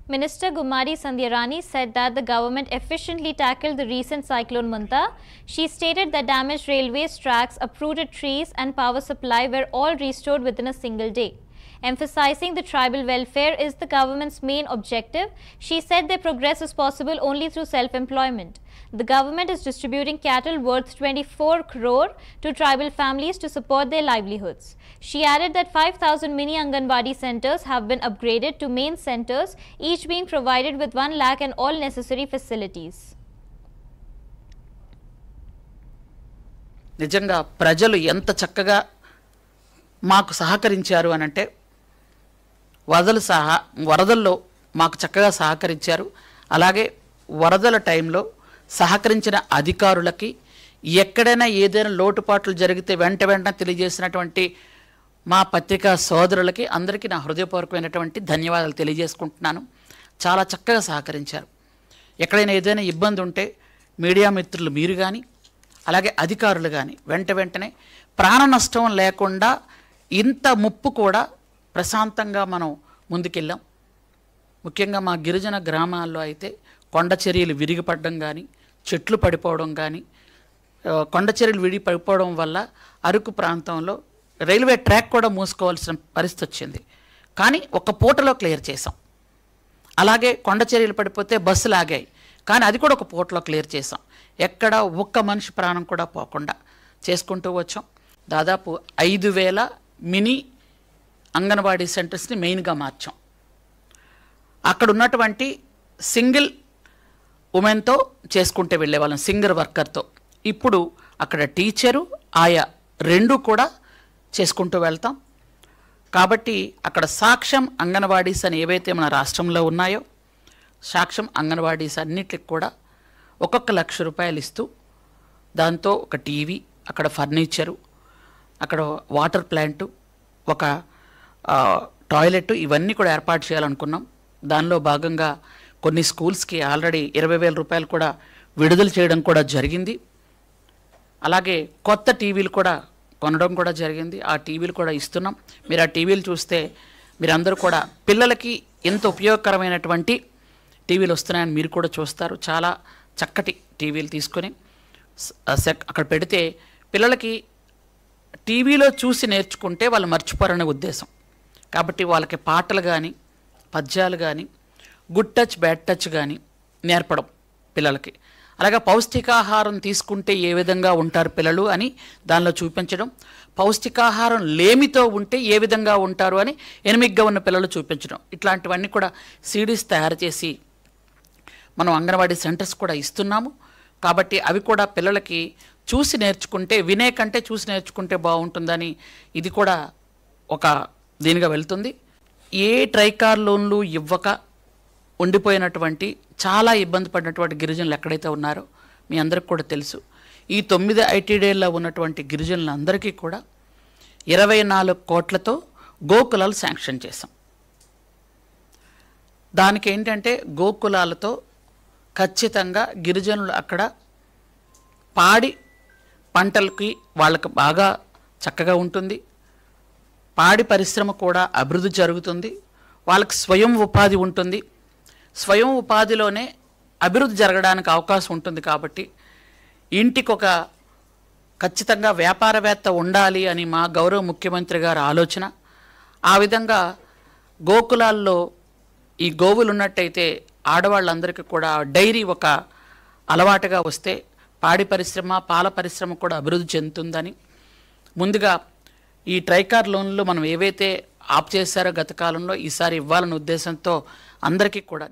Minister Gumari Sandhyarani said that the government efficiently tackled the recent cyclone Manta. She stated that damaged railways, tracks, uprooted trees and power supply were all restored within a single day. Emphasizing the tribal welfare is the government's main objective, she said their progress is possible only through self-employment. The government is distributing cattle worth 24 crore to tribal families to support their livelihoods. She added that 5,000 mini Anganwadi centers have been upgraded to main centers, each being provided with 1 lakh and all necessary facilities. నిజంగా ప్రజలు ఎంత చక్కగా మాకు సహకరించారు అనంటే వరదల్లో మాకు చక్కగా సహకరించారు. అలాగే వరదల టైంలో సహకరించిన అధికారులకి ఎక్కడైనా ఏదైనా లోటుపాట్లు జరిగితే వెంటనే తెలియజేసినటువంటి మా పత్రికా సోదరులకి అందరికీ నా హృదయపూర్వకమైనటువంటి ధన్యవాదాలు తెలియజేసుకుంటున్నాను. చాలా చక్కగా సహకరించారు. ఎక్కడైనా ఏదైనా ఇబ్బంది ఉంటే మీడియా మిత్రులు మీరు కానీ అలాగే అధికారులు కానీ వెంటనే ప్రాణ నష్టం లేకుండా ఇంత ముప్పు కూడా ప్రశాంతంగా మనం ముందుకెళ్ళాం. ముఖ్యంగా మా గిరిజన గ్రామాల్లో అయితే కొండ చర్యలు విరిగిపడడం కానీ చెట్లు పడిపోవడం కానీ కొండ చర్యలు విడిపడిపోవడం వల్ల అరకు ప్రాంతంలో రైల్వే ట్రాక్ కూడా మూసుకోవాల్సిన పరిస్థితి వచ్చింది. కానీ ఒక పూటలో క్లియర్ చేసాం. అలాగే కొండ చర్యలు పడిపోతే బస్సులు ఆగాయి, కానీ అది కూడా ఒక పూటలో క్లియర్ చేసాం. ఎక్కడ ఒక్క మనిషి ప్రాణం కూడా పోకుండా చేసుకుంటూ వచ్చాం. దాదాపు 5,000 మినీ అంగన్వాడీ సెంటర్స్ని మెయిన్గా మార్చాం. అక్కడ ఉన్నటువంటి సింగిల్ ఉమెన్తో చేసుకుంటే వెళ్ళేవాళ్ళం, సింగిల్ వర్కర్తో. ఇప్పుడు అక్కడ టీచరు ఆయా 2 కూడా చేసుకుంటూ వెళ్తాం. కాబట్టి అక్కడ సాక్ష్యం అంగన్వాడీస్ అని ఏవైతే మన రాష్ట్రంలో ఉన్నాయో సాక్ష్యం అంగన్వాడీస్ అన్నిటికి కూడా ఒక్కొక్క ₹1,00,000 ఇస్తూ దాంతో ఒక టీవీ, అక్కడ ఫర్నిచరు, అక్కడ వాటర్ ప్లాంటు, ఒక టాయిలెట్ ఇవన్నీ కూడా ఏర్పాటు చేయాలనుకున్నాం. దానిలో భాగంగా కొన్ని స్కూల్స్కి ఆల్రెడీ ₹20,000 కూడా విడుదల చేయడం కూడా జరిగింది. అలాగే కొత్త టీవీలు కూడా కొనడం కూడా జరిగింది. ఆ టీవీలు కూడా ఇస్తున్నాం. మీరు ఆ టీవీలు చూస్తే మీరందరూ కూడా పిల్లలకి ఎంత ఉపయోగకరమైనటువంటి టీవీలు వస్తున్నాయని మీరు కూడా చూస్తారు. చాలా చక్కటి టీవీలు తీసుకొని అక్కడ పెడితే పిల్లలకి టీవీలో చూసి నేర్చుకుంటే వాళ్ళు మర్చిపోరనే ఉద్దేశం. కాబట్టి వాళ్ళకి పాటలు కానీ పద్యాలు కానీ గుడ్ టచ్ బ్యాడ్ టచ్ కానీ నేర్పడం పిల్లలకి. అలాగే పౌష్టికాహారం తీసుకుంటే ఏ విధంగా ఉంటారు పిల్లలు అని దానిలో చూపించడం, పౌష్టికాహారం లేమితో ఉంటే ఏ విధంగా ఉంటారు అని ఎనిమిగ్గా ఉన్న పిల్లలు చూపించడం, ఇట్లాంటివన్నీ కూడా సీడీస్ తయారు చేసి మనం అంగన్వాడీ సెంటర్స్ కూడా ఇస్తున్నాము. కాబట్టి అవి కూడా పిల్లలకి చూసి నేర్చుకుంటే, వినే కంటే చూసి నేర్చుకుంటే బాగుంటుందని ఇది కూడా ఒక దీనిగా వెళ్తుంది. ఏ ట్రైకార్ లోన్లు ఇవ్వక ఉండిపోయినటువంటి చాలా ఇబ్బంది పడినటువంటి గిరిజనులు ఎక్కడైతే ఉన్నారో మీ అందరికి కూడా తెలుసు. ఈ 9 ఐటీడీల్లో ఉన్నటువంటి గిరిజనులందరికీ కూడా 24 కోట్లతో గోకులాలు శాంక్షన్ చేశాం. దానికి ఏంటంటే గోకులాలతో ఖచ్చితంగా గిరిజనులు అక్కడ పాడి పంటలకి వాళ్ళకి బాగా చక్కగా ఉంటుంది. పాడి పరిశ్రమ కూడా అభివృద్ధి జరుగుతుంది. వాళ్ళకి స్వయం ఉపాధి ఉంటుంది. స్వయం ఉపాధిలోనే అభివృద్ధి జరగడానికి అవకాశం ఉంటుంది. కాబట్టి ఇంటికొక ఖచ్చితంగా వ్యాపారవేత్త ఉండాలి అని మా గౌరవ ముఖ్యమంత్రి గారి ఆలోచన. ఆ విధంగా గోకులాల్లో ఈ గోవులు ఉన్నట్టయితే ఆడవాళ్ళందరికీ కూడా డైరీ ఒక అలవాటుగా వస్తే పాడి పరిశ్రమ పాల పరిశ్రమ కూడా అభివృద్ధి చెందుతుందని ముందుగా ఈ ట్రైకార్ లోన్లు మనం ఏవైతే ఆప్ చేశారో గత కాలంలో ఈసారి ఇవ్వాలనే ఉద్దేశంతో అందరికీ కూడా